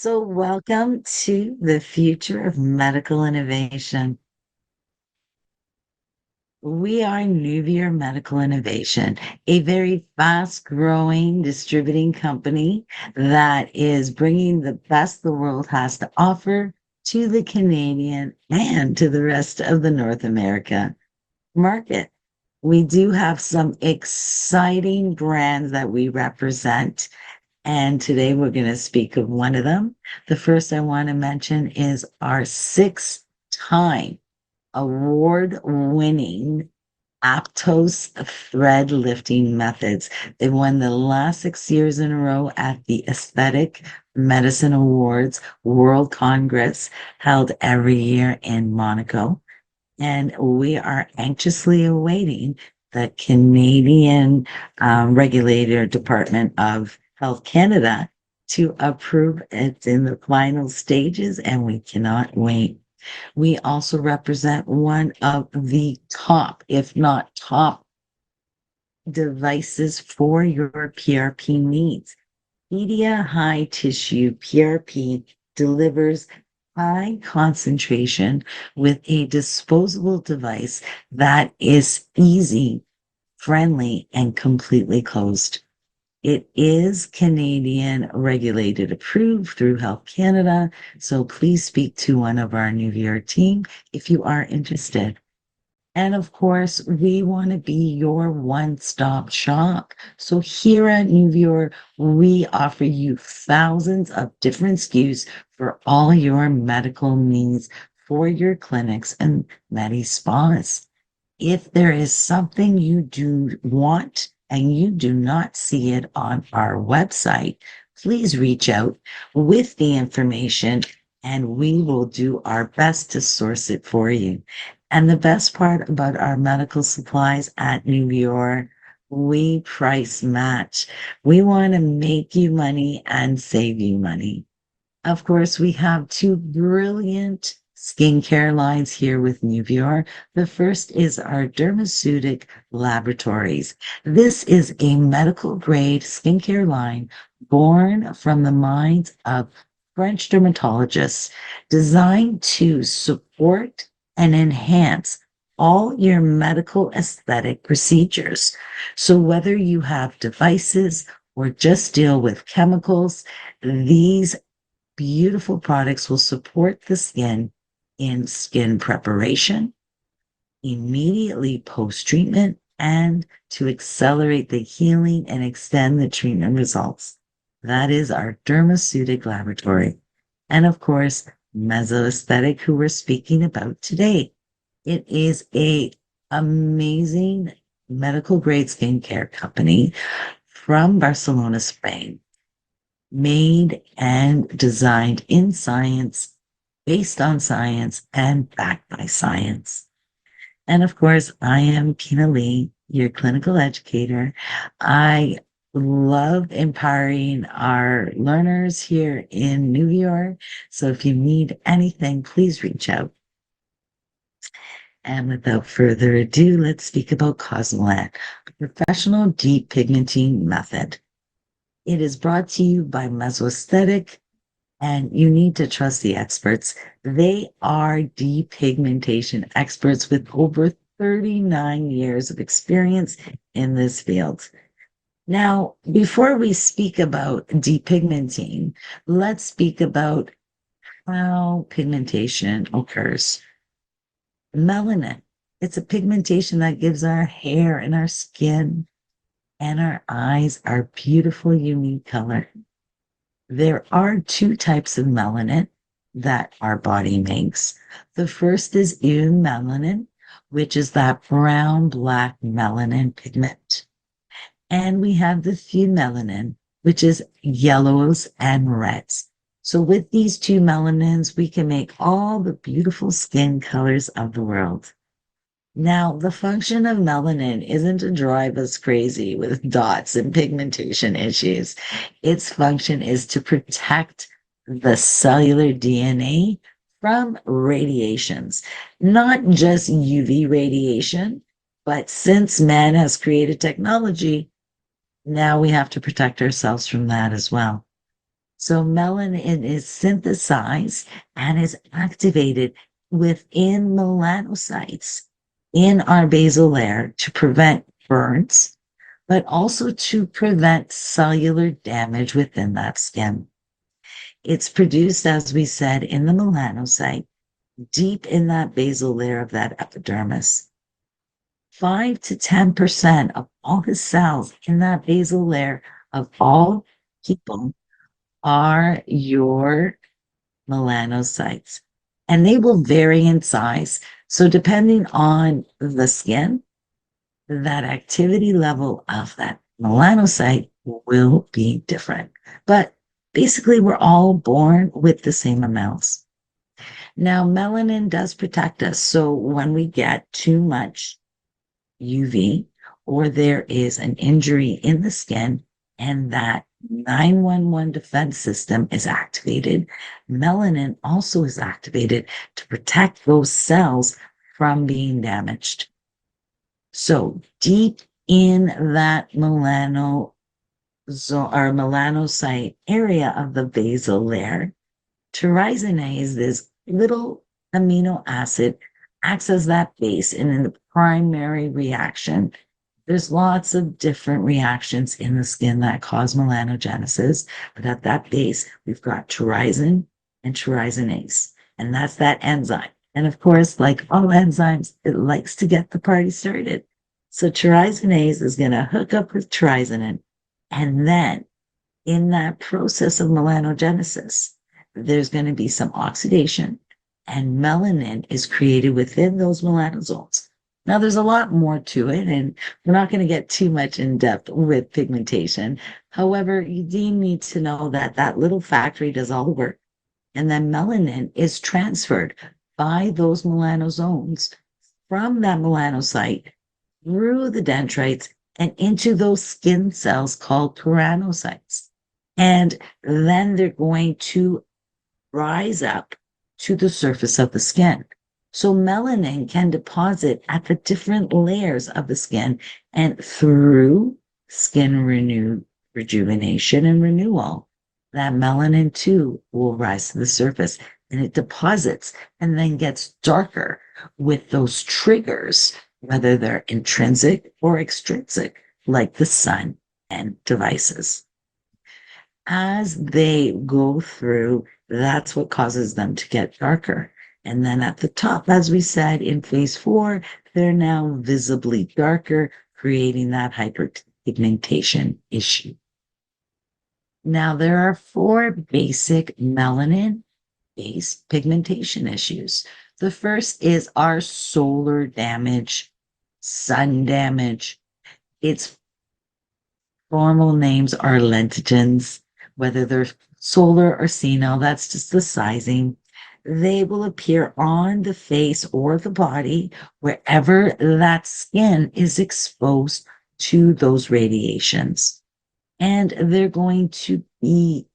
Welcome to the future of medical innovation. We are Nuvier Medical Innovation, a very fast-growing distributing company that is bringing the best the world has to offer to the Canadian and to the rest of the North America market. We do have some exciting brands that we represent. And today we're going to speak of one of them. The first I want to mention is our 6-time award-winning Aptos thread lifting methods. They won the last 6 years in a row at the Aesthetic Medicine Awards World Congress held every year in Monaco. And we are anxiously awaiting the Canadian Regulator Department of Health Canada to approve it in the final stages, and we cannot wait. We also represent one of the top, if not top, devices for your PRP needs. Media High Tissue PRP delivers high concentration with a disposable device that is easy, friendly, and completely closed. It is Canadian regulated approved through Health Canada, so please speak to one of our Nuvier team if you are interested. And of course, we want to be your one-stop shop. So here at Nuvier, we offer you thousands of different SKUs for all your medical needs for your clinics and medi spas. If there is something you do want and you do not see it on our website, please reach out with the information and we will do our best to source it for you. And the best part about our medical supplies at Nuvior, we price match. We want to make you money and save you money. Of course, we have two brilliant skincare lines here with Nuvior. The first is our Dermaceutic Laboratories. This is a medical grade skincare line born from the minds of French dermatologists, designed to support and enhance all your medical aesthetic procedures. So whether you have devices or just deal with chemicals, these beautiful products will support the skin in skin preparation, immediately post-treatment, and to accelerate the healing and extend the treatment results. That is our Dermaceutic Laboratory. And of course, Mesoaesthetic, who we're speaking about today. It is a amazing medical grade skincare company from Barcelona, Spain, made and designed in science, based on science, and backed by science. And of course, I am Pina Lee, your clinical educator. I love empowering our learners here in New York. So if you need anything, please reach out. And without further ado, let's speak about cosmelan, a professional deep pigmenting method. It is brought to you by Mesoaesthetic, and you need to trust the experts. They are depigmentation experts with over 39 years of experience in this field. Now, before we speak about depigmenting, let's speak about how pigmentation occurs. Melanin. It's a pigmentation that gives our hair and our skin and our eyes our beautiful, unique color. There are two types of melanin that our body makes. The first is eumelanin, which is that brown, black melanin pigment. And we have the phenylalanine, which is yellows and reds. So with these two melanins, we can make all the beautiful skin colors of the world. Now, the function of melanin isn't to drive us crazy with dots and pigmentation issues. Its function is to protect the cellular DNA from radiations, not just UV radiation, but since man has created technology, now we have to protect ourselves from that as well. So melanin is synthesized and is activated within melanocytes in our basal layer to prevent burns, but also to prevent cellular damage within that skin. It's produced, as we said, in the melanocyte, deep in that basal layer of that epidermis. 5 to 10% of all the cells in that basal layer of all people are your melanocytes, and they will vary in size. So, depending on the skin, that activity level of that melanocyte will be different. But basically, we're all born with the same amounts. Now, melanin does protect us. So, when we get too much UV or there is an injury in the skin and that 911 defense system is activated, melanin also is activated to protect those cells from being damaged. So deep in that melanocyte area of the basal layer, tyrosinase, this little amino acid, acts as that base. And in the primary reaction, there's lots of different reactions in the skin that cause melanogenesis. But at that base, we've got tyrosin and tyrosinase. And that's that enzyme. And of course, like all enzymes, it likes to get the party started. So tyrosinase is going to hook up with tyrosin. And then in that process of melanogenesis, there's going to be some oxidation, and melanin is created within those melanosomes. Now, there's a lot more to it, and we're not going to get too much in depth with pigmentation. However, you do need to know that that little factory does all the work, and then melanin is transferred by those melanosomes from that melanocyte through the dendrites and into those skin cells called keratinocytes. And then they're going to rise up to the surface of the skin. So melanin can deposit at the different layers of the skin and through skin rejuvenation and renewal, that melanin too will rise to the surface and it deposits and then gets darker with those triggers, whether they're intrinsic or extrinsic, like the sun and devices. As they go through, that's what causes them to get darker. And then at the top, as we said in phase 4, they're now visibly darker, creating that hyperpigmentation issue. Now, there are 4 basic melanin-based pigmentation issues. The first is our solar damage, sun damage. Its formal names are lentigens, whether they're solar or senile, that's just the sizing. They will appear on the face or the body wherever that skin is exposed to those radiations. And they're going to be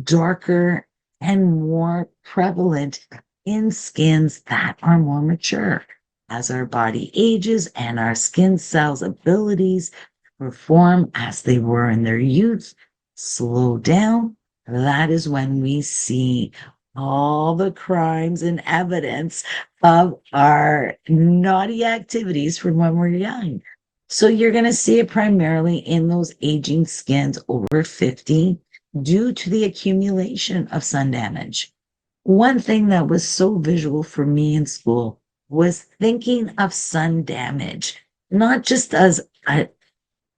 darker and more prevalent in skins that are more mature. As our body ages and our skin cells' abilities to perform as they were in their youth slow down, that is when we see all the crimes and evidence of our naughty activities from when we're young. So you're going to see it primarily in those aging skins over 50 due to the accumulation of sun damage. One thing that was so visual for me in school was thinking of sun damage, not just as a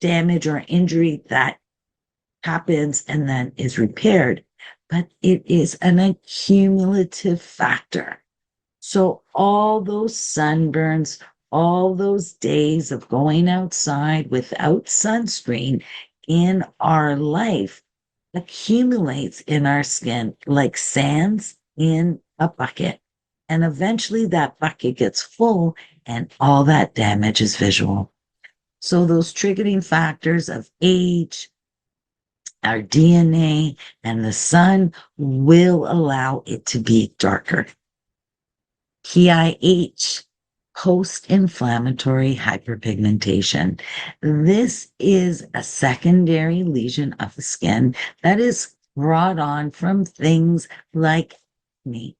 damage or injury that happens and then is repaired, but it is an accumulative factor. So all those sunburns, all those days of going outside without sunscreen in our life accumulates in our skin like sands in a bucket. And eventually that bucket gets full and all that damage is visual. So those triggering factors of age, our DNA, and the sun will allow it to be darker. PIH, post-inflammatory hyperpigmentation. This is a secondary lesion of the skin that is brought on from things like acne,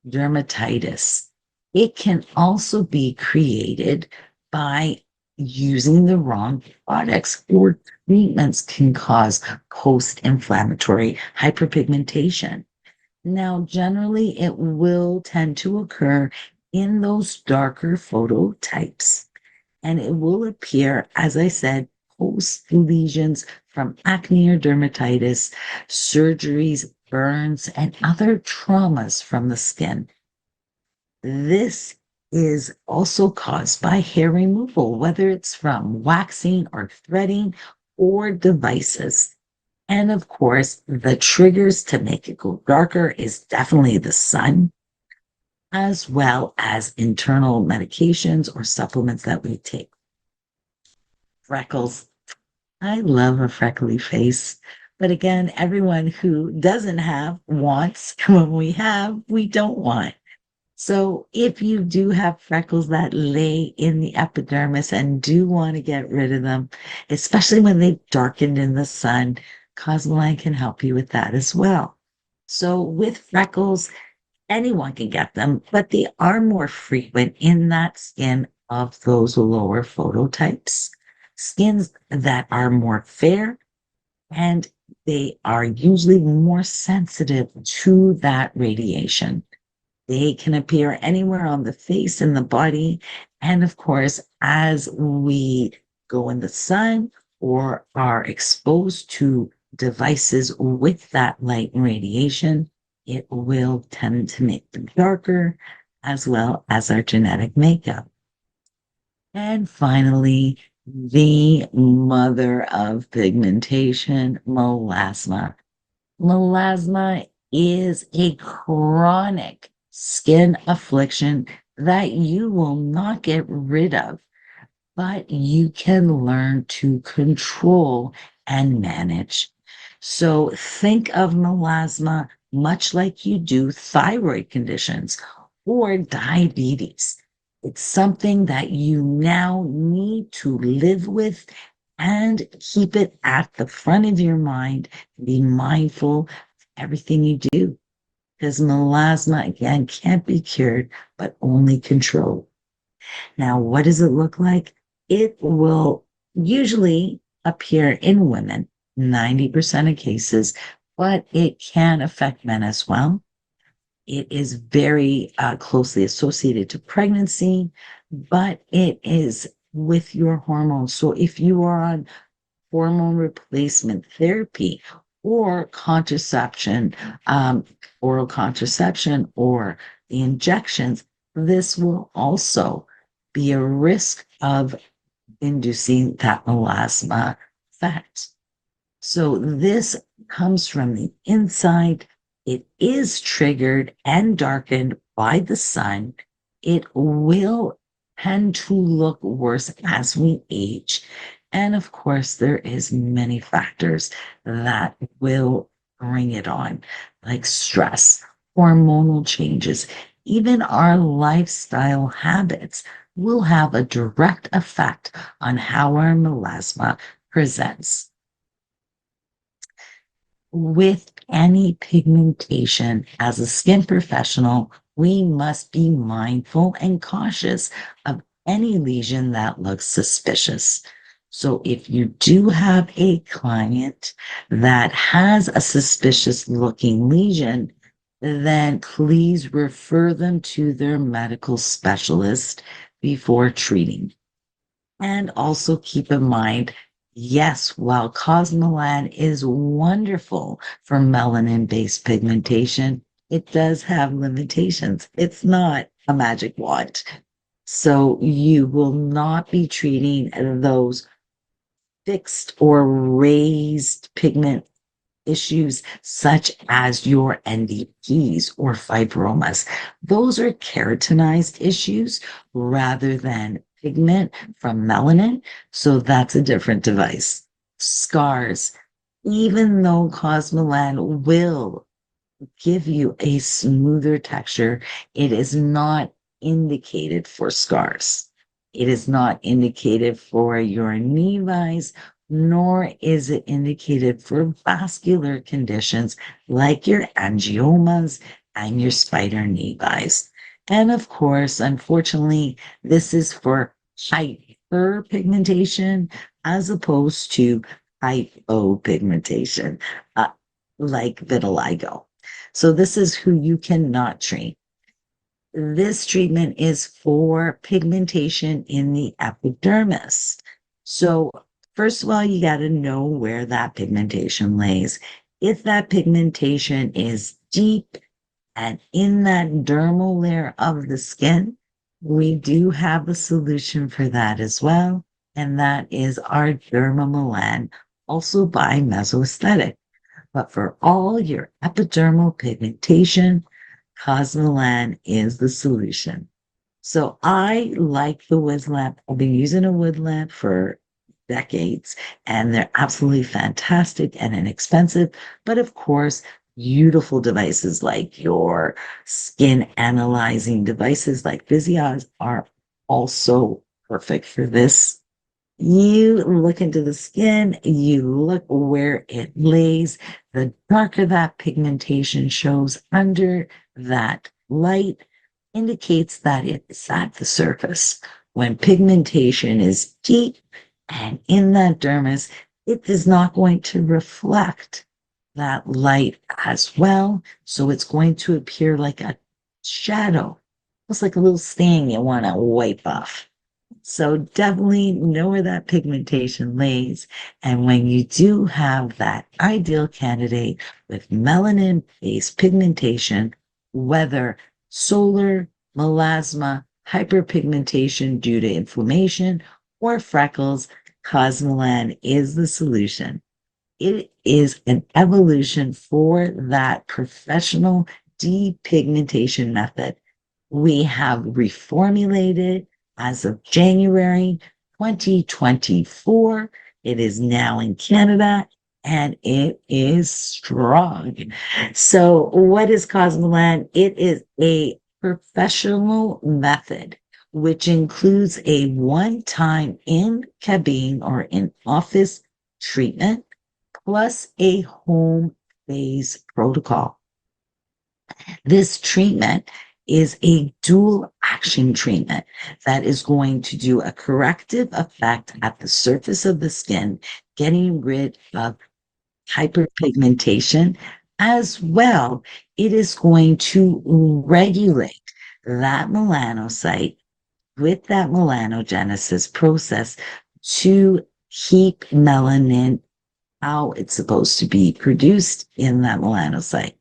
dermatitis. It can also be created by using the wrong products, or treatments can cause post-inflammatory hyperpigmentation. Now, generally, it will tend to occur in those darker phototypes, and it will appear, as I said, post lesions from acne or dermatitis, surgeries, burns, and other traumas from the skin. This is also caused by hair removal, whether it's from waxing or threading or devices. And of course, the triggers to make it go darker is definitely the sun, as well as internal medications or supplements that we take. Freckles. I love a freckly face. But again, everyone who doesn't have wants. When we have, we don't want. So if you do have freckles that lay in the epidermis and do want to get rid of them, especially when they've darkened in the sun, cosmelan can help you with that as well. So with freckles, anyone can get them, but they are more frequent in that skin of those lower phototypes. Skins that are more fair, and they are usually more sensitive to that radiation. They can appear anywhere on the face and the body. And of course, as we go in the sun or are exposed to devices with that light and radiation, it will tend to make them darker, as well as our genetic makeup. And finally, the mother of pigmentation, melasma. Melasma is a chronic skin affliction that you will not get rid of, but you can learn to control and manage. So think of melasma much like you do thyroid conditions or diabetes. It's something that you now need to live with and keep it at the front of your mind. Be mindful of everything you do, because melasma, again, can't be cured, but only controlled. Now, what does it look like? It will usually appear in women, 90% of cases, but it can affect men as well. It is very closely associated to pregnancy, but it is with your hormones. So if you are on hormone replacement therapy or contraception, oral contraception, or the injections, this will also be a risk of inducing that melasma effect. So this comes from the inside. It is triggered and darkened by the sun. It will tend to look worse as we age. And of course, there is many factors that will bring it on, like stress, hormonal changes, even our lifestyle habits will have a direct effect on how our melasma presents. With any pigmentation, as a skin professional, we must be mindful and cautious of any lesion that looks suspicious. So if you do have a client that has a suspicious looking lesion, then please refer them to their medical specialist before treating. And also keep in mind, yes, while cosmelan is wonderful for melanin-based pigmentation, it does have limitations. It's not a magic wand. So you will not be treating those fixed or raised pigment issues such as your NDPs or fibromas. Those are keratinized issues rather than pigment from melanin. So that's a different device. Scars, even though cosmelan will give you a smoother texture, it is not indicated for scars. It is not indicated for your Levi's nor is it indicated for vascular conditions like your angiomas and your spider nevi. And of course, unfortunately, this is for hyperpigmentation as opposed to hypopigmentation, uh, like vitiligo. So this is who you cannot treat. This treatment is for pigmentation in the epidermis. So, first of all, you got to know where that pigmentation lays. If that pigmentation is deep and in that dermal layer of the skin, we do have a solution for that as well. And that is our dermamelan, also by Mesoaesthetic. But for all your epidermal pigmentation, cosmelan is the solution. So I like the wood lamp. I've been using a wood lamp for decades, and they're absolutely fantastic and inexpensive. But of course, beautiful devices like your skin analyzing devices like Physios are also perfect for this. You look into the skin, you look where it lays. The darker that pigmentation shows under that light indicates that it's at the surface. When pigmentation is deep and in that dermis, it is not going to reflect that light as well. So it's going to appear like a shadow, almost like a little stain you want to wipe off. So definitely know where that pigmentation lays. And when you do have that ideal candidate with melanin-based pigmentation, whether solar, melasma, hyperpigmentation due to inflammation, or freckles, cosmelan is the solution. It is an evolution for that professional depigmentation method. We have reformulated as of January 2024. It is now in Canada and it is strong. So, what is Cosmoland? It is a professional method which includes a one time in cabin or in office treatment plus a home phase protocol. This treatment is a dual action treatment that is going to do a corrective effect at the surface of the skin, getting rid of hyperpigmentation. As well, it is going to regulate that melanocyte with that melanogenesis process to keep melanin how it's supposed to be produced in that melanocyte.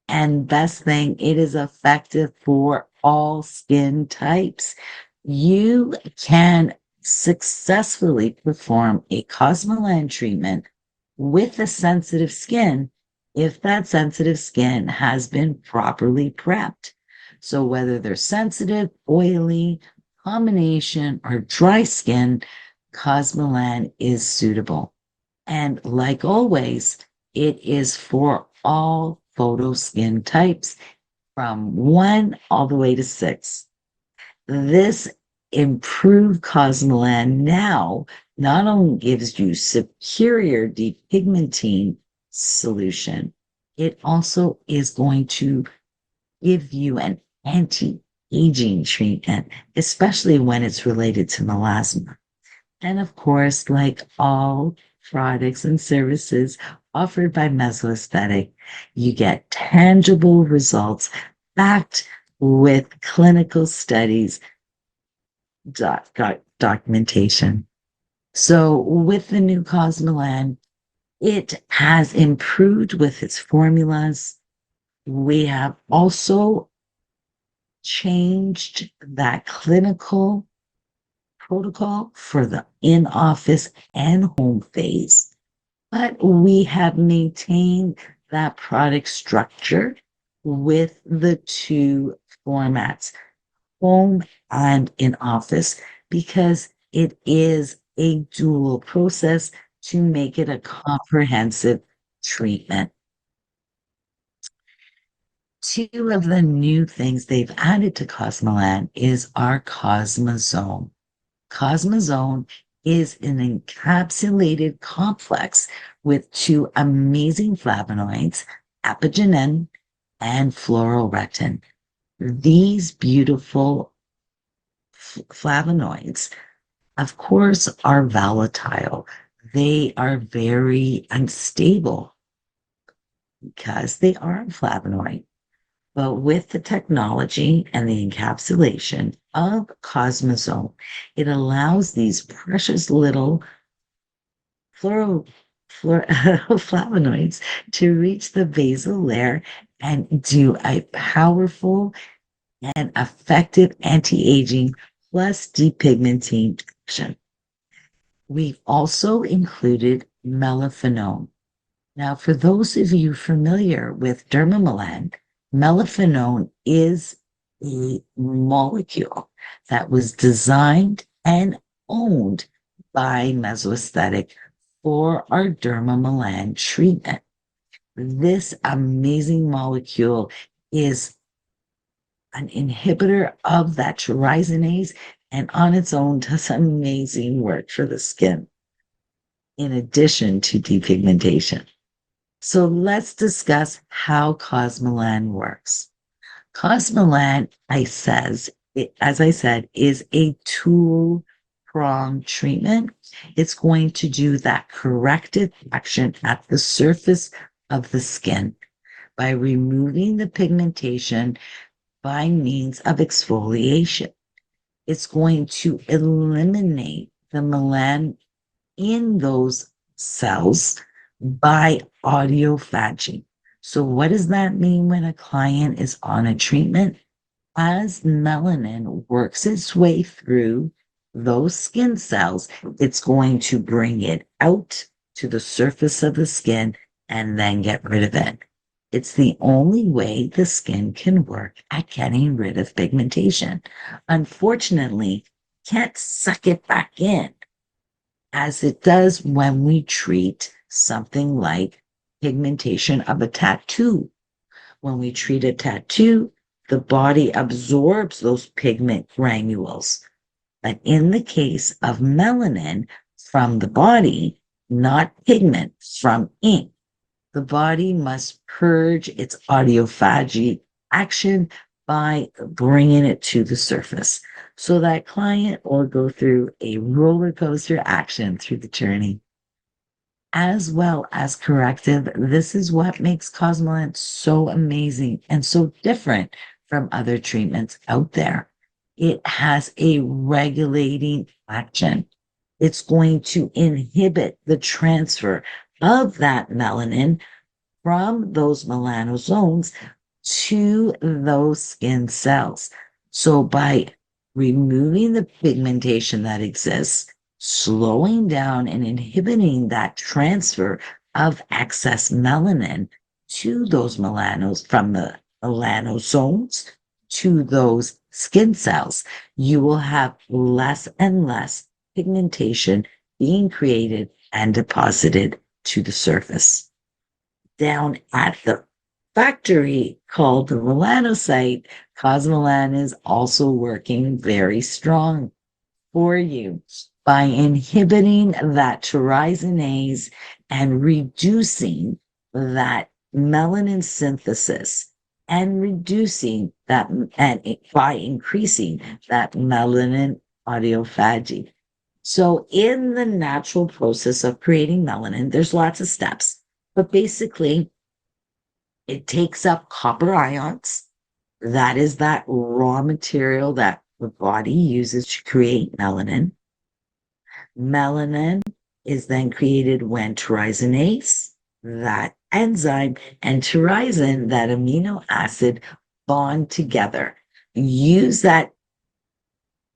And best thing, it is effective for all skin types. You can successfully perform a cosmelan treatment with a sensitive skin if that sensitive skin has been properly prepped. So whether they're sensitive, oily, combination, or dry skin, cosmelan is suitable. And like always, it is for all photo skin types from 1 all the way to 6. This improved Cosmelan now not only gives you superior depigmenting solution, it also is going to give you an anti-aging treatment, especially when it's related to melasma. And of course, like all products and services offered by Mesoaesthetic, you get tangible results backed with clinical studies documentation. So with the new Cosmelan, it has improved with its formulas. We have also changed that clinical protocol for the in-office and home phase, but we have maintained that product structure with the two formats, home and in office, because it is a dual process to make it a comprehensive treatment. Two of the new things they've added to Cosmoland is our Cosmozone. Cosmozone is an encapsulated complex with two amazing flavonoids, apigenin and fluororectin. These beautiful flavonoids, of course, are volatile. They are very unstable because they are a flavonoid. But with the technology and the encapsulation of Cosmosome, it allows these precious little fluoro, flavonoids to reach the basal layer and do a powerful and effective anti-aging plus depigmenting action. We've also included melaphenone. Now, for those of you familiar with dermamelan, melaphenone is a molecule that was designed and owned by Mesoaesthetic for our dermamelan treatment. This amazing molecule is an inhibitor of that trisinase and on its own does amazing work for the skin in addition to depigmentation. So let's discuss how cosmelan works. Cosmelan, as I said, is a two-pronged treatment. It's going to do that corrective action at the surface of the skin by removing the pigmentation by means of exfoliation. It's going to eliminate the melan in those cells by autophagy. So, what does that mean when a client is on a treatment? As melanin works its way through those skin cells, it's going to bring it out to the surface of the skin and then get rid of it. It's the only way the skin can work at getting rid of pigmentation. Unfortunately, can't suck it back in as it does when we treat something like pigmentation of a tattoo. When we treat a tattoo, the body absorbs those pigment granules. But in the case of melanin from the body, not pigment from ink, the body must purge its autophagy action by bringing it to the surface. So that client will go through a roller coaster action through the journey. As well as corrective, this is what makes Cosmelan so amazing and so different from other treatments out there. It has a regulating action. It's going to inhibit the transfer of that melanin from those melanosomes to those skin cells. So by removing the pigmentation that exists, slowing down and inhibiting that transfer of excess melanin to those melanos from the melanosomes to those skin cells, you will have less and less pigmentation being created and deposited to the surface. Down at the factory called the melanocyte, Cosmelan is also working very strong for you by inhibiting that trisinase and reducing that melanin synthesis and reducing that and by increasing that melanin autophagy. So in the natural process of creating melanin, there's lots of steps, but basically it takes up copper ions. That is that raw material that the body uses to create melanin. Melanin is then created when trisinase, that enzyme, and trisin, that amino acid, bond together. Use that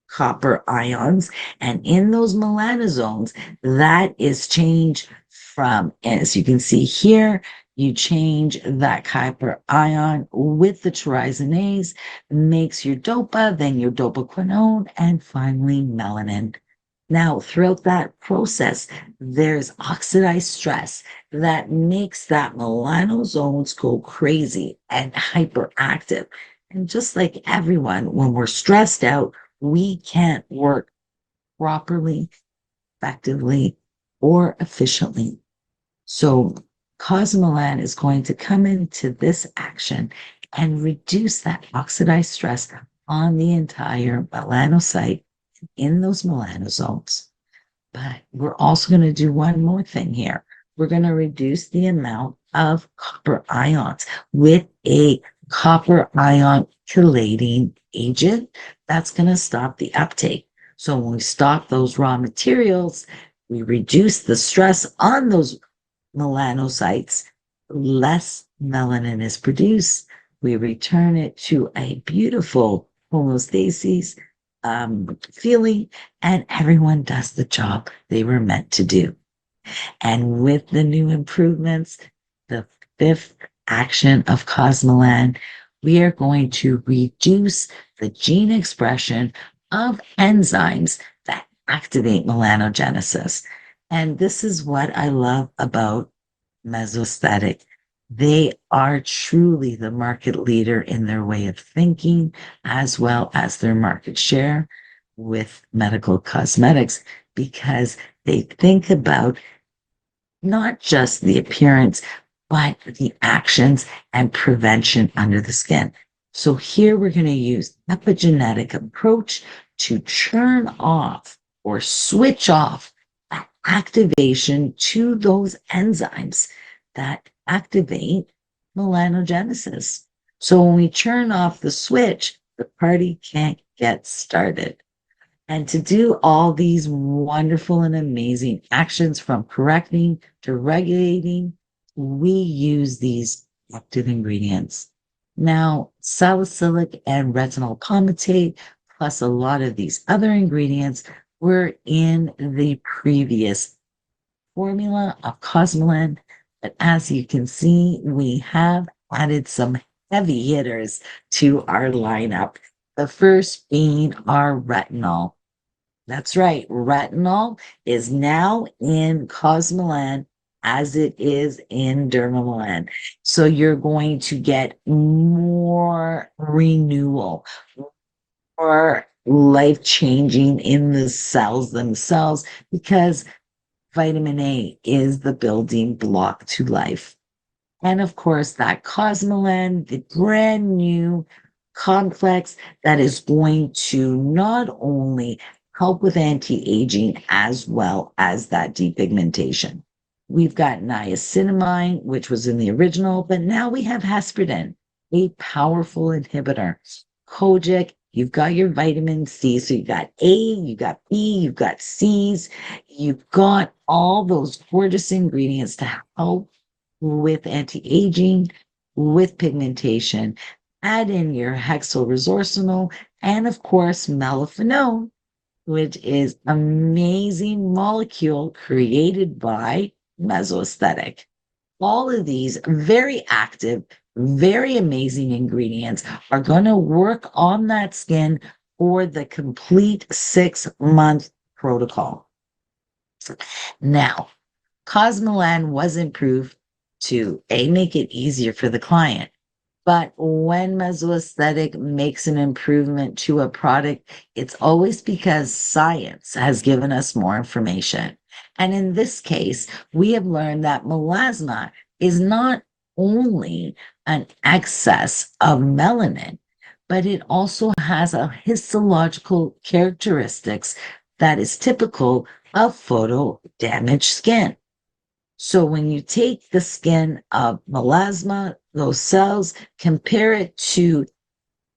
copper ions, and in those melanosomes, that is changed from, as you can see here, you change that copper ion with the trisinase, makes your dopa, then your dopaquinone, and finally melanin. Now, throughout that process, there's oxidized stress that makes that melanosomes go crazy and hyperactive. And just like everyone, when we're stressed out, we can't work properly, effectively or efficiently. So cosmelan is going to come into this action and reduce that oxidized stress on the entire melanocyte in those melanosomes. But we're also going to do one more thing here. We're going to reduce the amount of copper ions with a copper ion chelating agent that's going to stop the uptake. So when we stop those raw materials, we reduce the stress on those melanocytes, less melanin is produced. We return it to a beautiful homeostasis feeling, and everyone does the job they were meant to do. And with the new improvements, the fifth action of cosmelan, we are going to reduce the gene expression of enzymes that activate melanogenesis. And this is what I love about mesoaesthetic. They are truly the market leader in their way of thinking, as well as their market share with medical cosmetics, because they think about not just the appearance, but the actions and prevention under the skin. So here we're going to use epigenetic approach to turn off or switch off that activation to those enzymes that activate melanogenesis. So when we turn off the switch, the party can't get started. And to do all these wonderful and amazing actions from correcting to regulating, we use these active ingredients. Now, salicylic and retinol palmitate, plus a lot of these other ingredients, were in the previous formula of cosmelan. But as you can see, we have added some heavy hitters to our lineup. The first being our retinol. That's right. Retinol is now in cosmelan as it is in dermamelan. So you're going to get more renewal, more life changing in the cells themselves, because vitamin A is the building block to life. And of course, that cosmelan, the brand new complex that is going to not only help with anti-aging as well as that depigmentation. We've got niacinamide, which was in the original, but now we have hesperidin, a powerful inhibitor. Kojic, you've got your vitamin C. So you got A, you got B, you've got C's, you've got all those gorgeous ingredients to help with anti-aging, with pigmentation. Add in your hexyl resorcinol, and of course, melaphenone, which is amazing molecule created by Mesoaesthetic. All of these very active, very amazing ingredients are going to work on that skin for the complete 6-month protocol. Now, cosmelan was improved to make it easier for the client. But when Mesoaesthetic makes an improvement to a product, it's always because science has given us more information. And in this case, we have learned that melasma is not only an excess of melanin, but it also has a histological characteristics that is typical of photo damaged skin. So when you take the skin of melasma, those cells, compare it to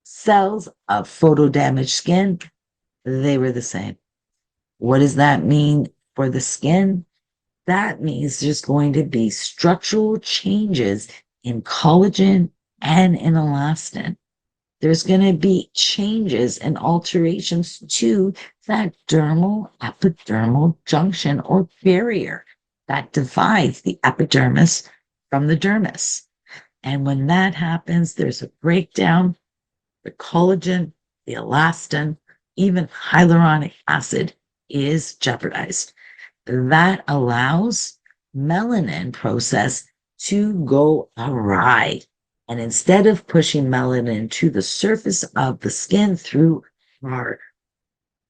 cells of photo damaged skin, they were the same. What does that mean for the skin? That means there's going to be structural changes in collagen and in elastin. There's going to be changes and alterations to that dermal epidermal junction or barrier that divides the epidermis from the dermis. And when that happens, there's a breakdown. The collagen, the elastin, even hyaluronic acid is jeopardized. That allows melanin process to go awry. And instead of pushing melanin to the surface of the skin through our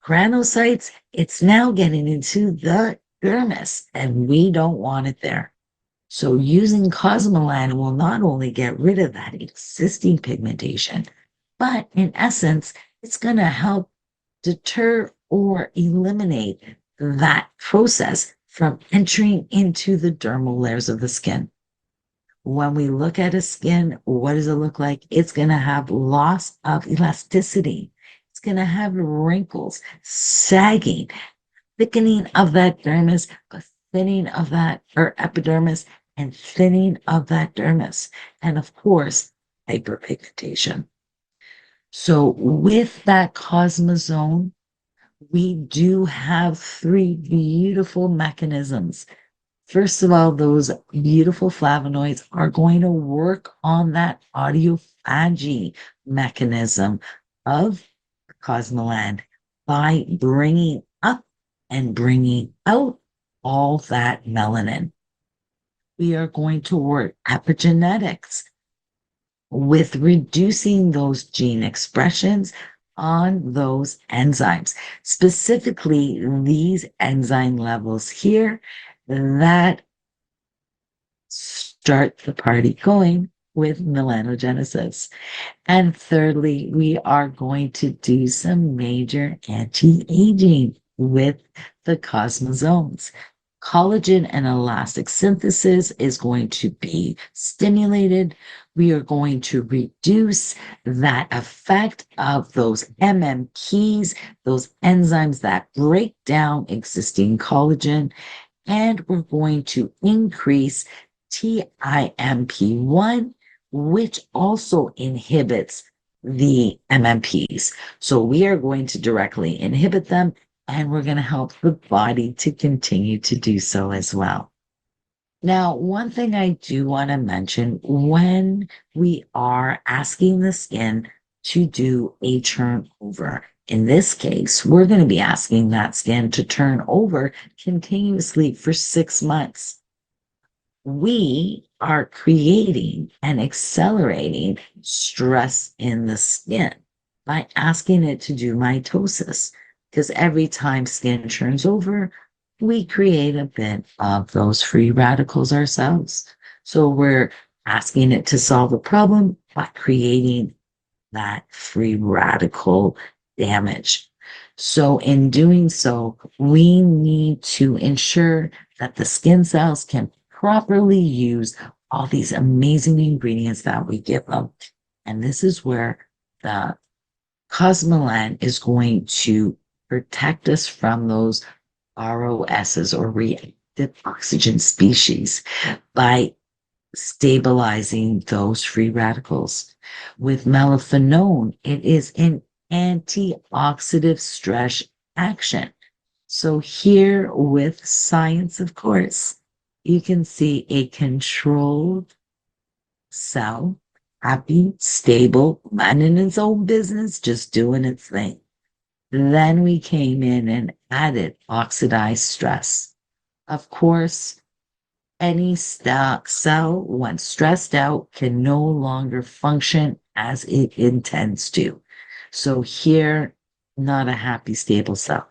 Granulocytes, it's now getting into the dermis, and we don't want it there. So using cosmelan will not only get rid of that existing pigmentation, but in essence, it's going to help deter or eliminate that process from entering into the dermal layers of the skin. When we look at a skin, what does it look like? It's going to have loss of elasticity. It's going to have wrinkles, sagging, thickening of that dermis, a thinning of that or epidermis, and thinning of that dermis. And of course, hyperpigmentation. So with that cosmazone, we do have three beautiful mechanisms. First of all, those beautiful flavonoids are going to work on that autophagy mechanism of cosmoland by bringing up and bringing out all that melanin. We are going to work epigenetics with reducing those gene expressions on those enzymes, specifically these enzyme levels here that start the party going with melanogenesis. And thirdly, we are going to do some major anti-aging with the cosmosomes. Collagen and elastic synthesis is going to be stimulated. We are going to reduce that effect of those MMPs, those enzymes that break down existing collagen, and we're going to increase TIMP1, which also inhibits the MMPs. So we are going to directly inhibit them, and we're going to help the body to continue to do so as well. Now, one thing I do want to mention when we are asking the skin to do a turnover, in this case, we're going to be asking that skin to turn over continuously for 6 months. We are creating and accelerating stress in the skin by asking it to do mitosis. Because every time skin turns over, we create a bit of those free radicals ourselves. So we're asking it to solve the problem by creating that free radical damage. So in doing so, we need to ensure that the skin cells can properly use all these amazing ingredients that we give them. And this is where the cosmelan is going to protect us from those ROSs or reactive oxygen species by stabilizing those free radicals. With melaphenone, it is an antioxidant stress action. So here with science, of course, you can see a controlled cell, happy, stable, minding its own business, just doing its thing. Then we came in and added oxidized stress. Of course, any cell, when stressed out, can no longer function as it intends to. So here, not a happy, stable cell.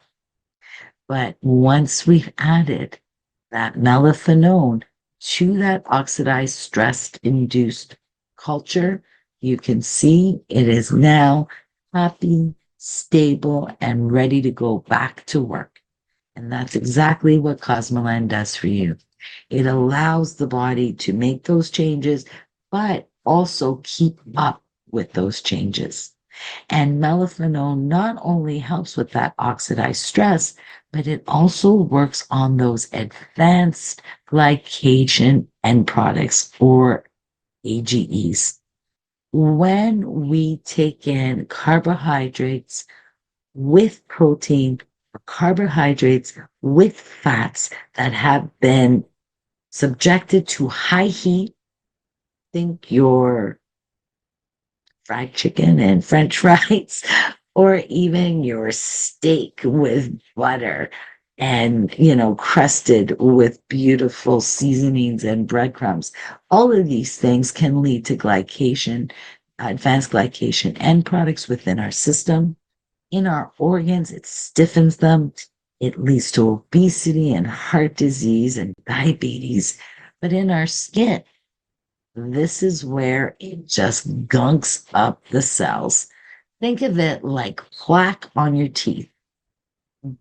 But once we've added that melaphenone to that oxidized stress-induced culture, you can see it is now happy, stable, and ready to go back to work. And that's exactly what Cosmoland does for you. It allows the body to make those changes, but also keep up with those changes. And melaphenone not only helps with that oxidized stress, but it also works on those advanced glycation end products or AGEs. When we take in carbohydrates with protein, or carbohydrates with fats that have been subjected to high heat, think your fried chicken and French fries, or even your steak with butter and, crusted with beautiful seasonings and breadcrumbs. All of these things can lead to glycation, advanced glycation end products within our system. In our organs, it stiffens them. It leads to obesity and heart disease and diabetes. But in our skin, this is where it just gunks up the cells. Think of it like plaque on your teeth,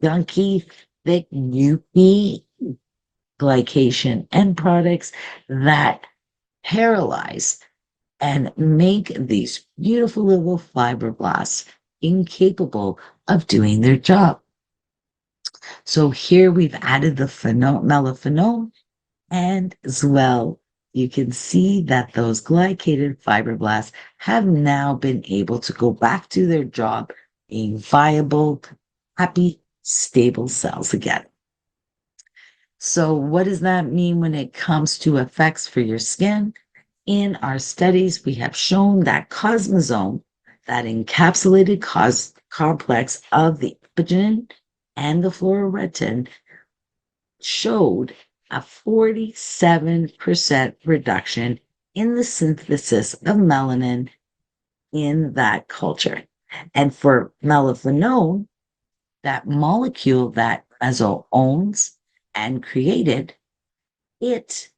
gunky, thick, UP glycation end products that paralyze and make these beautiful little fibroblasts incapable of doing their job. So here we've added the melaphenol, and as well, you can see that those glycated fibroblasts have now been able to go back to their job, being viable, happy, stable cells again. So what does that mean when it comes to effects for your skin? In our studies, we have shown that cosmosome, that encapsulated complex of the epigenin and the fluoretin, showed a 47% reduction in the synthesis of melanin in that culture. And for melaphenone, that molecule that Meso owns and created, it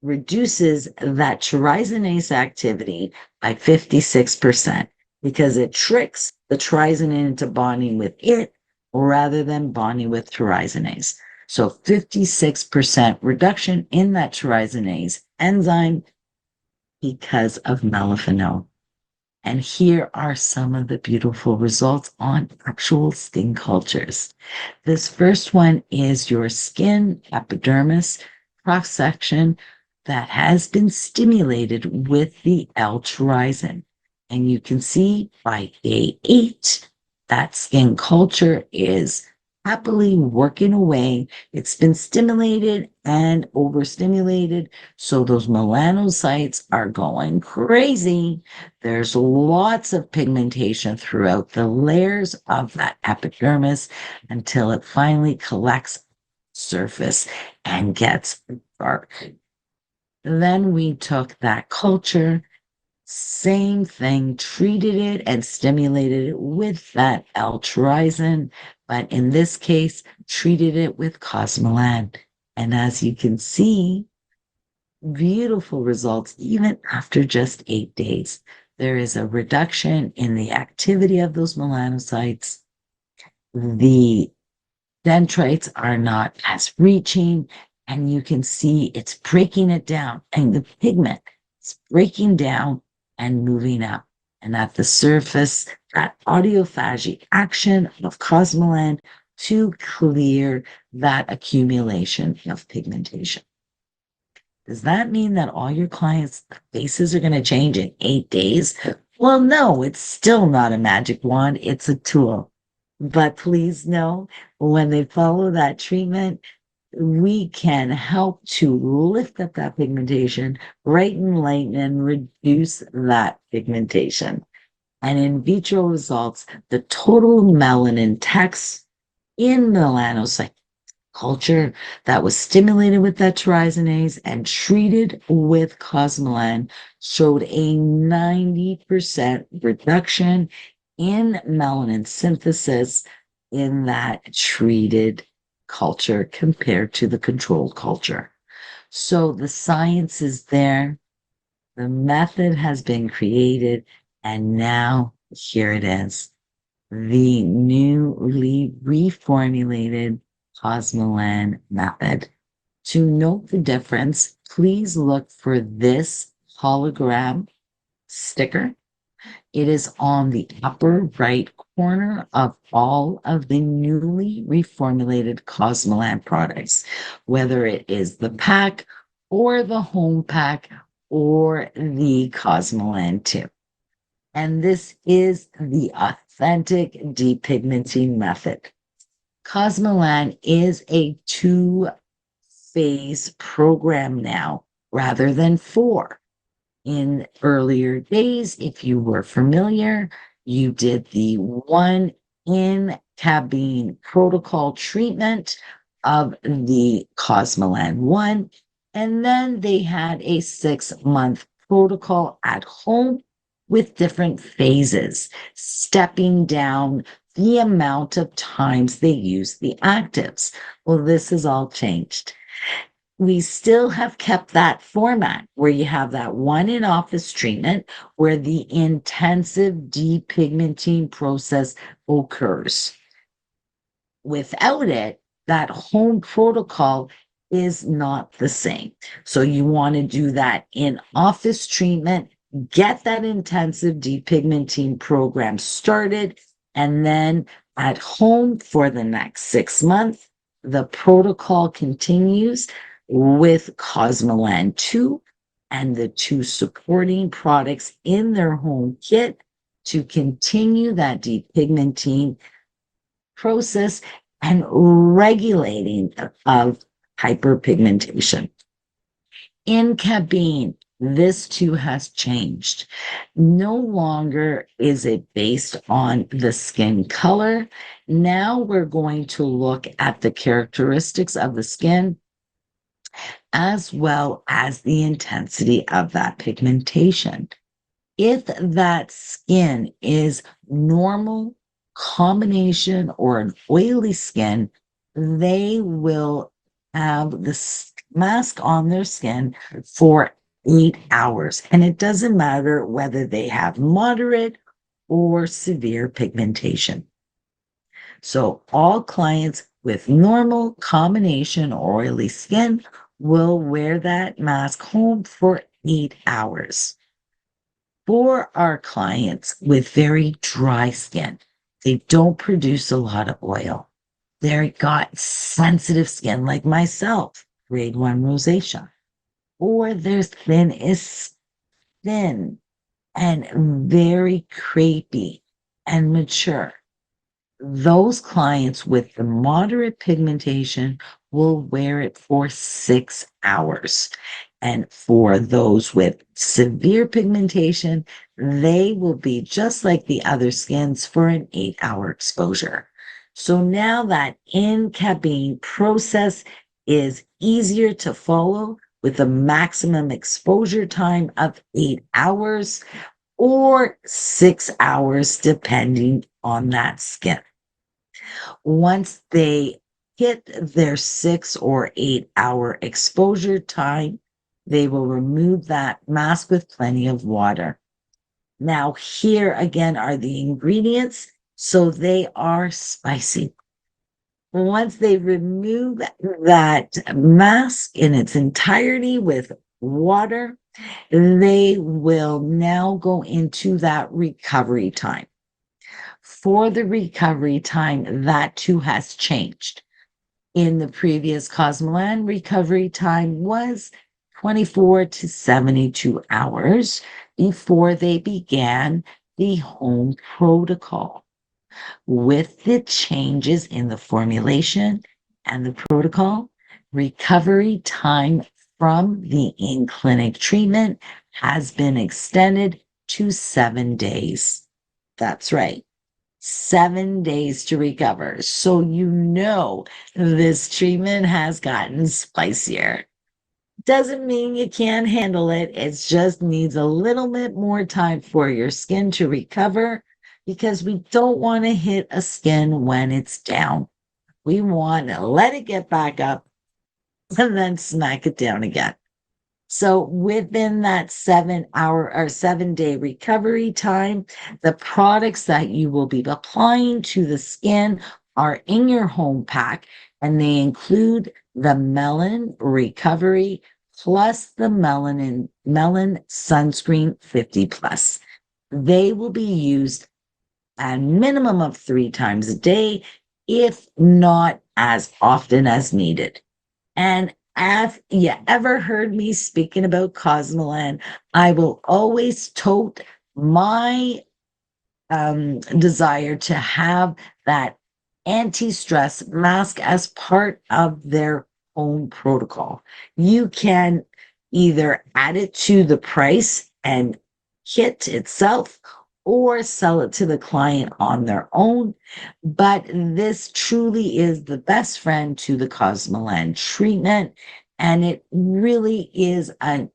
reduces that trisinase activity by 56% because it tricks the trisin into bonding with it rather than bonding with trisinase. So 56% reduction in that trisinase enzyme because of melaphenol. And here are some of the beautiful results on actual skin cultures. This first one is your skin epidermis cross section that has been stimulated with the L-tyrosin. And you can see by day 8, that skin culture is happily working away. It's been stimulated and overstimulated. So those melanocytes are going crazy. There's lots of pigmentation throughout the layers of that epidermis until it finally collects surface and gets dark. Then we took that culture, same thing, treated it and stimulated it with that L-tyrosin, but in this case, treated it with cosmelan. And as you can see, beautiful results even after just 8 days. There is a reduction in the activity of those melanocytes. The dendrites are not as reaching, and you can see it's breaking it down, and the pigment is breaking down and moving up. And at the surface, that autophagy action of cosmelan to clear that accumulation of pigmentation. Does that mean that all your clients' faces are going to change in 8 days? Well, no, it's still not a magic wand. It's a tool. But please know when they follow that treatment, we can help to lift up that pigmentation, brighten, lighten, and reduce that pigmentation. And in vitro results, the total melanin text in melanocytes culture that was stimulated with that trisinase and treated with cosmelan showed a 90% reduction in melanin synthesis in that treated culture compared to the controlled culture. So the science is there, the method has been created, and now here it is, the newly reformulated cosmelan method. To note the difference, please look for this hologram sticker. It is on the upper right corner of all of the newly reformulated cosmelan products, whether it is the pack or the home pack or the cosmelan tip. And this is the authentic depigmenting method. Cosmelan is a 2-phase program now rather than 4. In earlier days, if you were familiar, you did the 1 in cabin protocol treatment of the Cosmelan 1, and then they had a 6-month protocol at home with different phases, stepping down the amount of times they use the actives. Well, this has all changed. We still have kept that format where you have that one in office treatment where the intensive depigmenting process occurs. Without it, that home protocol is not the same. So you want to do that in office treatment, get that intensive depigmenting program started, and then at home for the next 6 months, the protocol continues with cosmelan 2 and the 2 supporting products in their home kit to continue that depigmenting process and regulating of hyperpigmentation. In cabine, this too has changed. No longer is it based on the skin color. Now we're going to look at the characteristics of the skin as well as the intensity of that pigmentation. If that skin is normal, combination, or an oily skin, they will have the mask on their skin for 8 hours. And it doesn't matter whether they have moderate or severe pigmentation. So all clients with normal, combination, or oily skin will wear that mask home for 8 hours. For our clients with very dry skin, they don't produce a lot of oil. They've got sensitive skin like myself, grade 1 rosacea, or their skin is thin and very crepey and mature. Those clients with the moderate pigmentation will wear it for 6 hours. And for those with severe pigmentation, they will be just like the other skins for an 8-hour exposure. So now that in cabine process is easier to follow with a maximum exposure time of 8 hours or 6 hours, depending on that skin. Once they hit their 6 or 8 hour exposure time, they will remove that mask with plenty of water. Now, here again are the ingredients. So they are spicy. Once they remove that mask in its entirety with water, they will now go into that recovery time. For the recovery time, that too has changed. In the previous cosmelan, recovery time was 24 to 72 hours before they began the home protocol. With the changes in the formulation and the protocol, recovery time from the in-clinic treatment has been extended to 7 days. That's right. 7 days to recover. So this treatment has gotten spicier. Doesn't mean you can't handle it. It just needs a little bit more time for your skin to recover because we don't want to hit a skin when it's down. We want to let it get back up and then smack it down again. So within that 7 hour or 7 day recovery time, the products that you will be applying to the skin are in your home pack, and they include the Melon Recovery plus the Melon Sunscreen 50 Plus. They will be used a minimum of 3 times a day, if not as often as needed. And if you ever heard me speaking about cosmelan, I will always tote my desire to have that anti-stress mask as part of their own protocol. You can either add it to the price and kit itself or sell it to the client on their own. But this truly is the best friend to the cosmelan treatment. And it really is a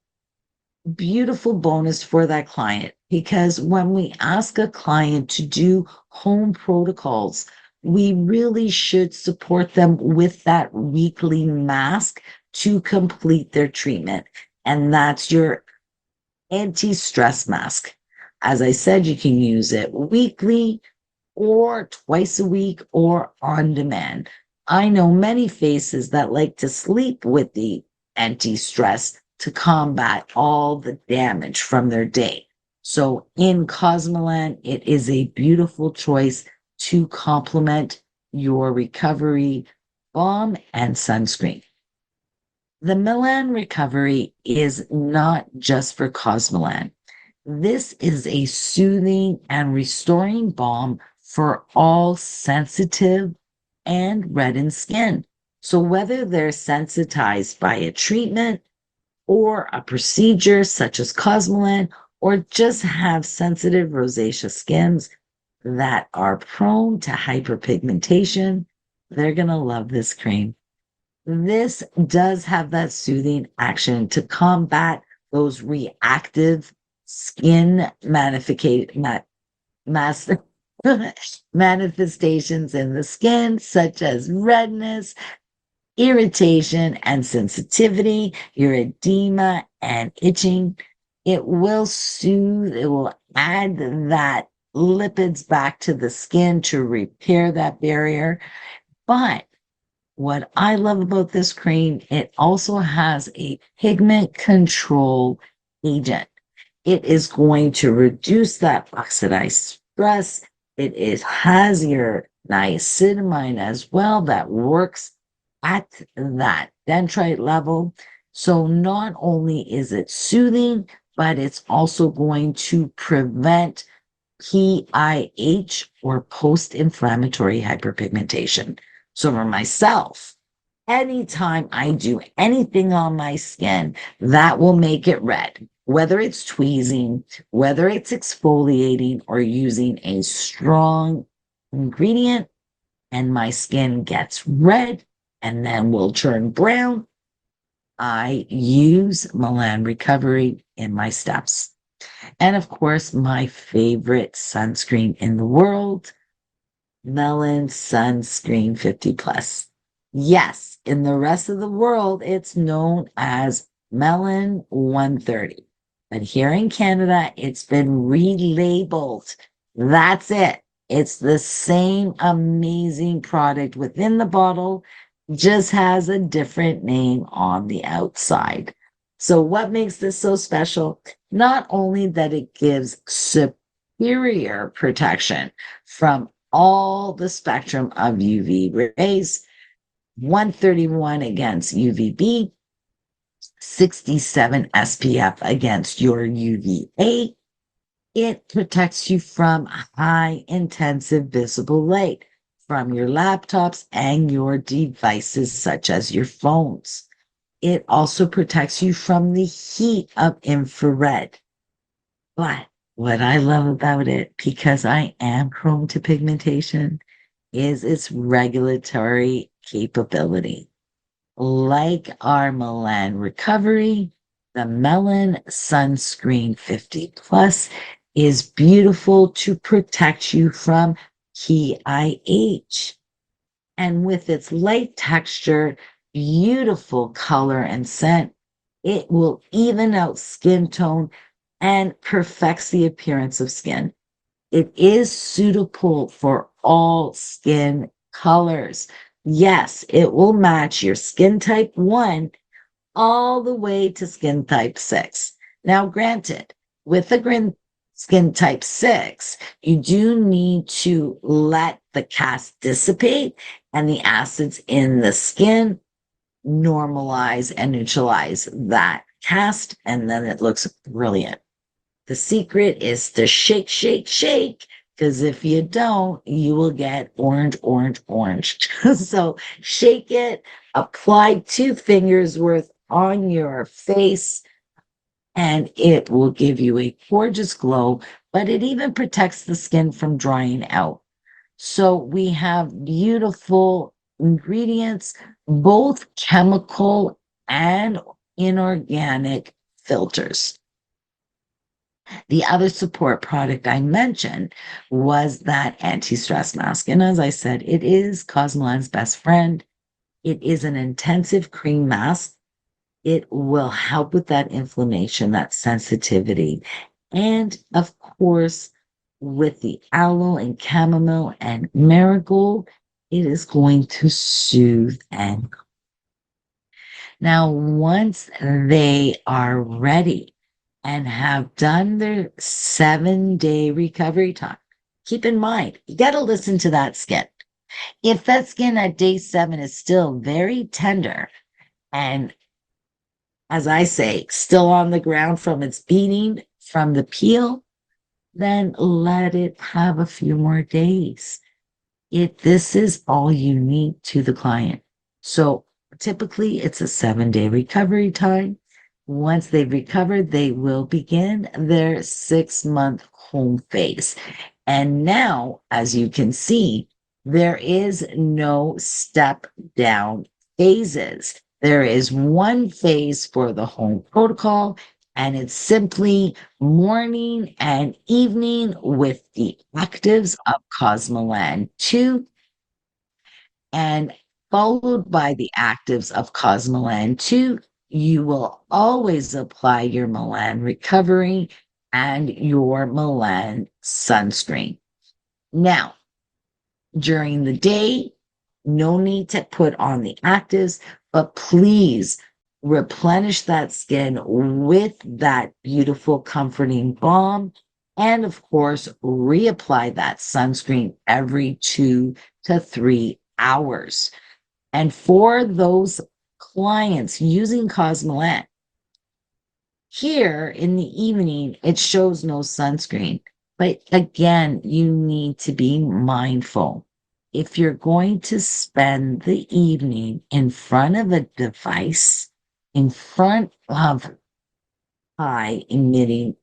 beautiful bonus for that client. because when we ask a client to do home protocols, we really should support them with that weekly mask to complete their treatment. And that's your anti-stress mask. As I said, you can use it weekly or twice a week or on demand. I know many faces that like to sleep with the anti-stress to combat all the damage from their day. So in cosmelan, it is a beautiful choice to complement your recovery balm and sunscreen. The Milan recovery is not just for cosmelan. This is a soothing and restoring balm for all sensitive and reddened skin. So, whether they're sensitized by a treatment or a procedure such as cosmelan, or just have sensitive rosacea skins that are prone to hyperpigmentation, they're going to love this cream. This does have that soothing action to combat those reactive skin mas- manifestations in the skin, such as redness, irritation, and sensitivity, your edema and itching. It will soothe, it will add that lipids back to the skin to repair that barrier. But what I love about this cream, it also has a pigment control agent. It is going to reduce that oxidized stress. Has your niacinamide as well that works at that dendrite level. So not only is it soothing, but it's also going to prevent PIH or post-inflammatory hyperpigmentation. So for myself, anytime I do anything on my skin that will make it red, whether it's tweezing, whether it's exfoliating or using a strong ingredient, and my skin gets red and then will turn brown, I use Milan Recovery in my steps. And of course, my favorite sunscreen in the world, Melon Sunscreen 50 Plus. Yes, in the rest of the world, it's known as Melon 130. But here in Canada, it's been relabeled. That's it. It's the same amazing product within the bottle, just has a different name on the outside. So, what makes this so special? Not only that it gives superior protection from all the spectrum of UV rays, 131 against UVB, 67 SPF against your UVA. It protects you from high intensive visible light from your laptops and your devices, such as your phones. It also protects you from the heat of infrared. But what I love about it, because I am prone to pigmentation, is its regulatory capability. Like our Milan Recovery, the Melon Sunscreen 50 Plus is beautiful to protect you from PIH. And with its light texture, beautiful color and scent, it will even out skin tone and perfects the appearance of skin. It is suitable for all skin colors. Yes, it will match your skin type 1 all the way to skin type 6. Now, granted, with the skin type 6, you do need to let the cast dissipate and the acids in the skin normalize and neutralize that cast, and then it looks brilliant. The secret is to shake, shake, shake, because if you don't, you will get orange, orange, orange. So shake it, apply 2 fingers worth on your face, and it will give you a gorgeous glow, but it even protects the skin from drying out. So we have beautiful ingredients, both chemical and inorganic filters. The other support product I mentioned was that anti-stress mask. And as I said, it is Cosmelan's best friend. It is an intensive cream mask. It will help with that inflammation, that sensitivity. And of course, with the aloe and chamomile and marigold, it is going to soothe and now, once they are ready and have done their 7-day recovery time, keep in mind, you got to listen to that skin. If that skin at day 7 is still very tender and, as I say, still on the ground from its beating, from the peel, then let it have a few more days. This is all unique to the client. So typically it's a 7-day recovery time. Once they've recovered, they will begin their 6-month home phase. And now, as you can see, there is no step down phases. There is one phase for the home protocol, and it's simply morning and evening with the actives of Cosmoland 2 and followed by the actives of Cosmoland 2. You will always apply your Milan recovery and your Milan sunscreen. Now, during the day, no need to put on the actives, but please replenish that skin with that beautiful comforting balm. And of course, reapply that sunscreen every 2 to 3 hours. And for those clients using Cosmelan, here in the evening, it shows no sunscreen. But again, you need to be mindful. If you're going to spend the evening in front of a device, in front of high emitting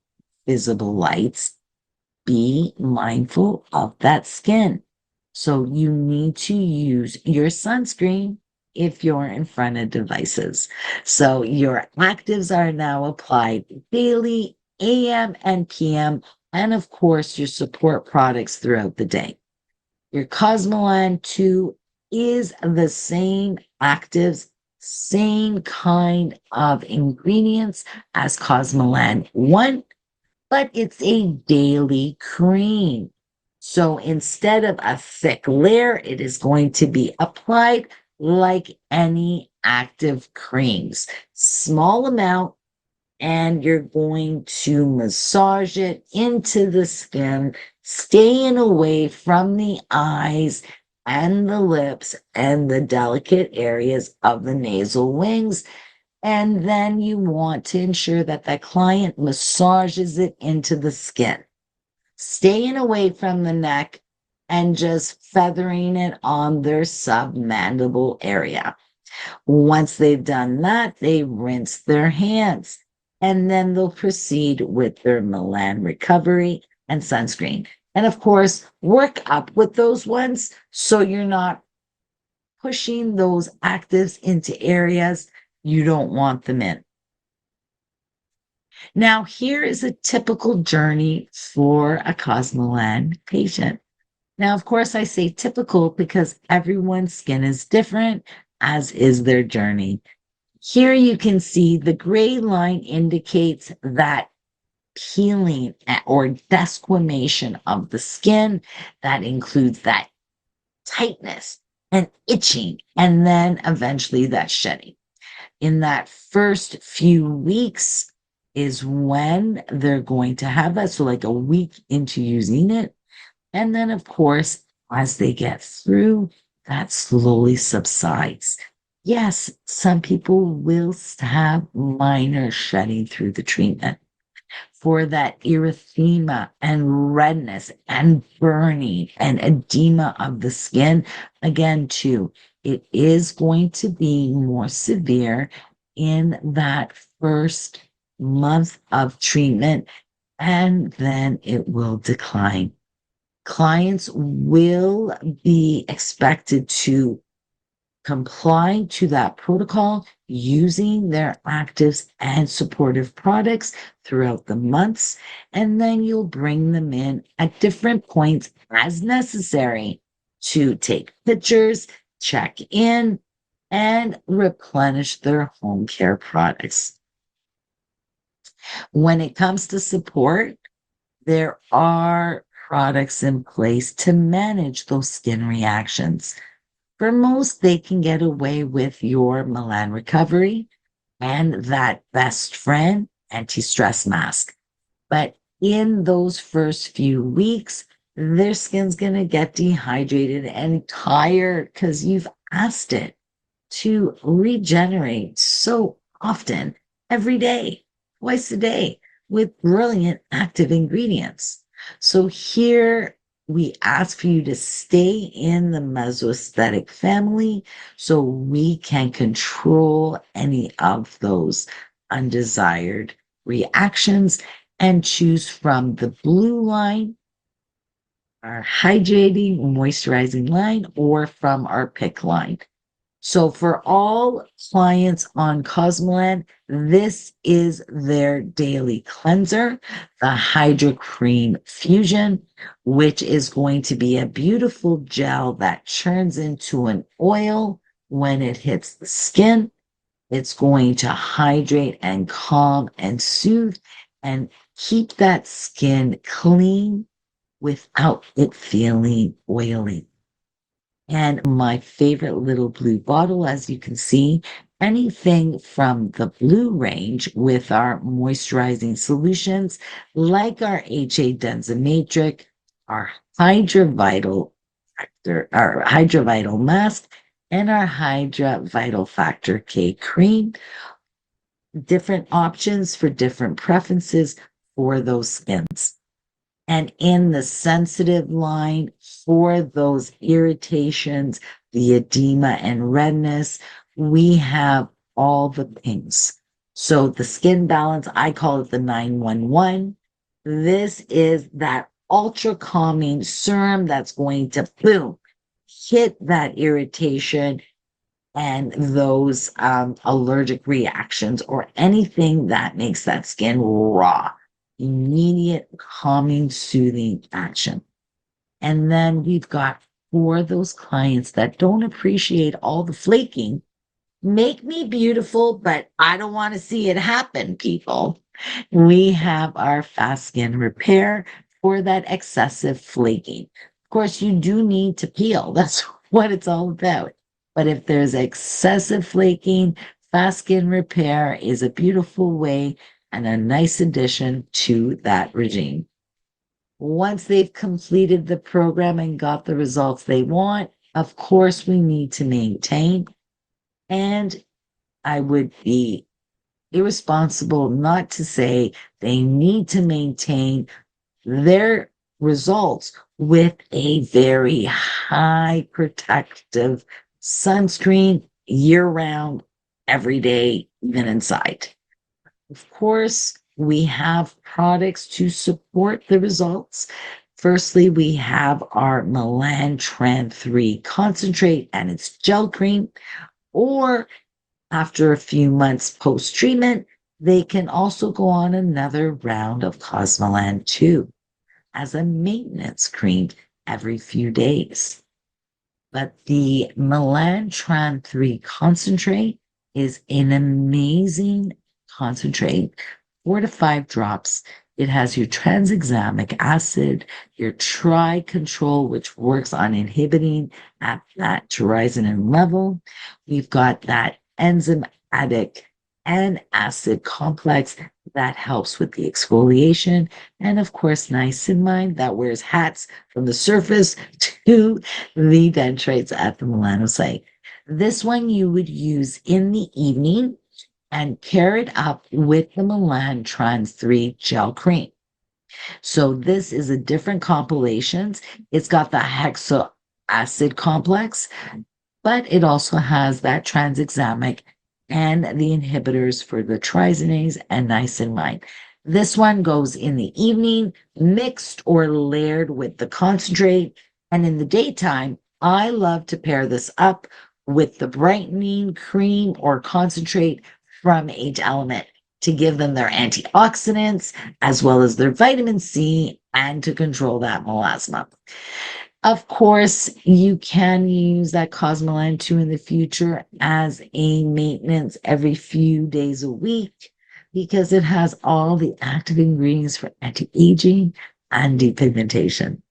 visible lights, be mindful of that skin. So you need to use your sunscreen if you're in front of devices. So your actives are now applied daily, AM and PM, and of course your support products throughout the day. Your Cosmolan 2 is the same actives, same kind of ingredients as Cosmolan 1, but it's a daily cream. So instead of a thick layer, it is going to be applied like any active creams. Small amount, and you're going to massage it into the skin, staying away from the eyes and the lips and the delicate areas of the nasal wings. And then you want to ensure that the client massages it into the skin, staying away from the neck and just feathering it on their submandible area. Once they've done that, they rinse their hands and then they'll proceed with their Milan recovery and sunscreen. And of course, work up with those ones so you're not pushing those actives into areas you don't want them in. Now, here is a typical journey for a Cosmolan patient. Now, of course, I say typical because everyone's skin is different, as is their journey. Here you can see the gray line indicates that peeling or desquamation of the skin. That includes that tightness and itching, and then eventually that shedding. In that first few weeks is when they're going to have that. So, like a week into using it. And then, of course, as they get through, that slowly subsides. Yes, some people will have minor shedding through the treatment for that erythema and redness and burning and edema of the skin. Again, too, it is going to be more severe in that first month of treatment, and then it will decline. Clients will be expected to comply to that protocol using their actives and supportive products throughout the months, and then you'll bring them in at different points as necessary to take pictures, check in, and replenish their home care products. When it comes to support, there are products in place to manage those skin reactions. For most, they can get away with your Milan recovery and that best friend anti-stress mask. But in those first few weeks, their skin's going to get dehydrated and tired because you've asked it to regenerate so often, every day, twice a day, with brilliant active ingredients. So here we ask for you to stay in the mesoaesthetic family so we can control any of those undesired reactions and choose from the blue line, our hydrating, moisturizing line, or from our pick line. So for all clients on cosmelan, this is their daily cleanser, the Hydra Cream Fusion, which is going to be a beautiful gel that churns into an oil when it hits the skin. It's going to hydrate and calm and soothe and keep that skin clean without it feeling oily. And my favorite little blue bottle, as you can see, anything from the blue range with our moisturizing solutions, like our HA Densamatrix, our Hydra Vital Factor, our Hydra Vital Mask, and our Hydra Vital Factor K cream. Different options for different preferences for those skins. And in the sensitive line for those irritations, the edema and redness, we have all the pinks. So the skin balance, I call it the 911. This is that ultra calming serum that's going to boom, hit that irritation and those allergic reactions or anything that makes that skin raw. Immediate calming, soothing action. And then we've got for those clients that don't appreciate all the flaking, make me beautiful, but I don't want to see it happen, people. We have our fast skin repair for that excessive flaking. Of course, you do need to peel. That's what it's all about. But if there's excessive flaking, fast skin repair is a beautiful way and a nice addition to that regime. Once they've completed the program and got the results they want, of course, we need to maintain. And I would be irresponsible not to say they need to maintain their results with a very high protective sunscreen year round, every day, even inside. Of course, we have products to support the results. Firstly, we have our Melantran 3 concentrate and its gel cream, or after a few months post-treatment, they can also go on another round of Cosmelan 2 as a maintenance cream every few days. But the Melantran 3 concentrate is an amazing concentrate, 4 to 5 drops. It has your tranexamic acid, your tri-control, which works on inhibiting at that tyrosinase level. We've got that enzymatic and acid complex that helps with the exfoliation. And of course, niacinamide that wears hats from the surface to the dendrites at the melanocyte. This one you would use in the evening and pair it up with the Melantran 3 gel cream. So this is a different compilations. It's got the hexo acid complex, but it also has that tranexamic and the inhibitors for the trisinase and niacinamide. This one goes in the evening, mixed or layered with the concentrate. And in the daytime, I love to pair this up with the brightening cream or concentrate from each element to give them their antioxidants as well as their vitamin C and to control that melasma. Of course, you can use that cosmelan too in the future as a maintenance every few days a week because it has all the active ingredients for anti-aging and depigmentation.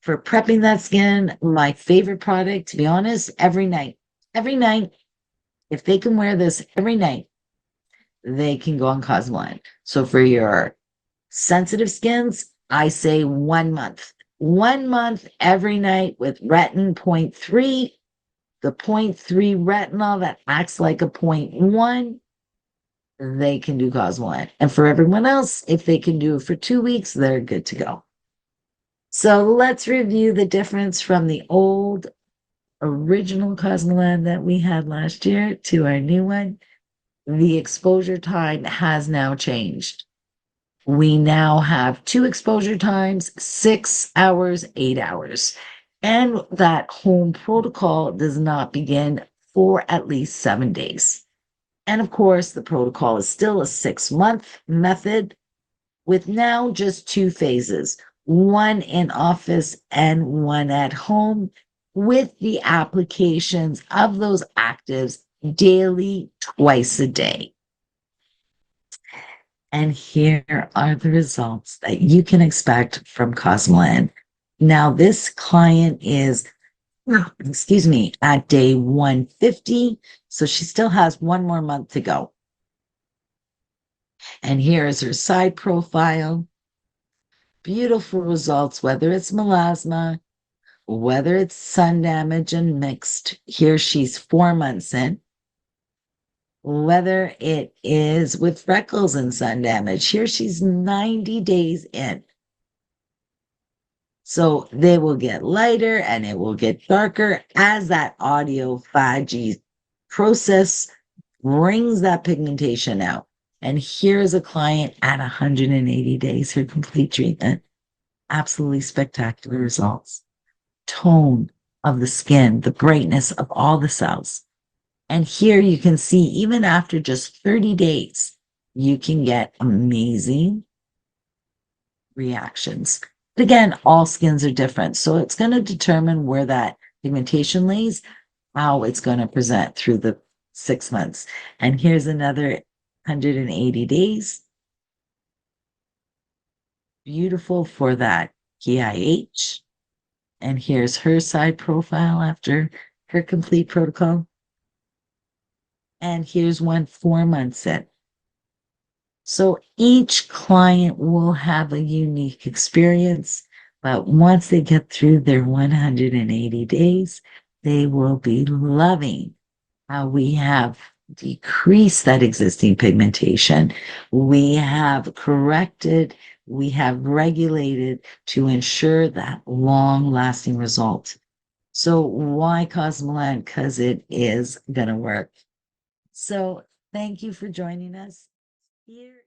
For prepping that skin, my favorite product, to be honest, every night, if they can wear this every night, they can go on cosmelan. So for your sensitive skins, I say 1 month. 1 month every night with retin point 0.3, the point 0.3 retinol that acts like a point 0.1, they can do cosmelan. And for everyone else, if they can do it for 2 weeks, they're good to go. So let's review the difference from the old original cosmelan that we had last year to our new one. The exposure time has now changed. We now have 2 exposure times, 6 hours, 8 hours. And that home protocol does not begin for at least 7 days. And of course, the protocol is still a 6-month method with now just 2 phases, one in office and one at home, with the applications of those actives daily, twice a day. And here are the results that you can expect from cosmelan. Now, this client is, excuse me, at day 150, so she still has 1 more month to go. And here is her side profile. Beautiful results, whether it's melasma, whether it's sun damage and mixed. Here she's 4 months in. Whether it is with freckles and sun damage. Here she's 90 days in. So they will get lighter and it will get darker as that autophagy process brings that pigmentation out. And here's a client at 180 days for complete treatment. Absolutely spectacular results. Tone of the skin, the brightness of all the cells. And here you can see, even after just 30 days, you can get amazing reactions. But again, all skins are different. So it's going to determine where that pigmentation lays, how it's going to present through the 6 months. And here's another 180 days. Beautiful for that PIH. And here's her side profile after her complete protocol. And here's one 4 months in. So each client will have a unique experience, but once they get through their 180 days, they will be loving how we have decreased that existing pigmentation. We have corrected, we have regulated to ensure that long-lasting result. So why cosmelan? Because it is going to work. So thank you for joining us here.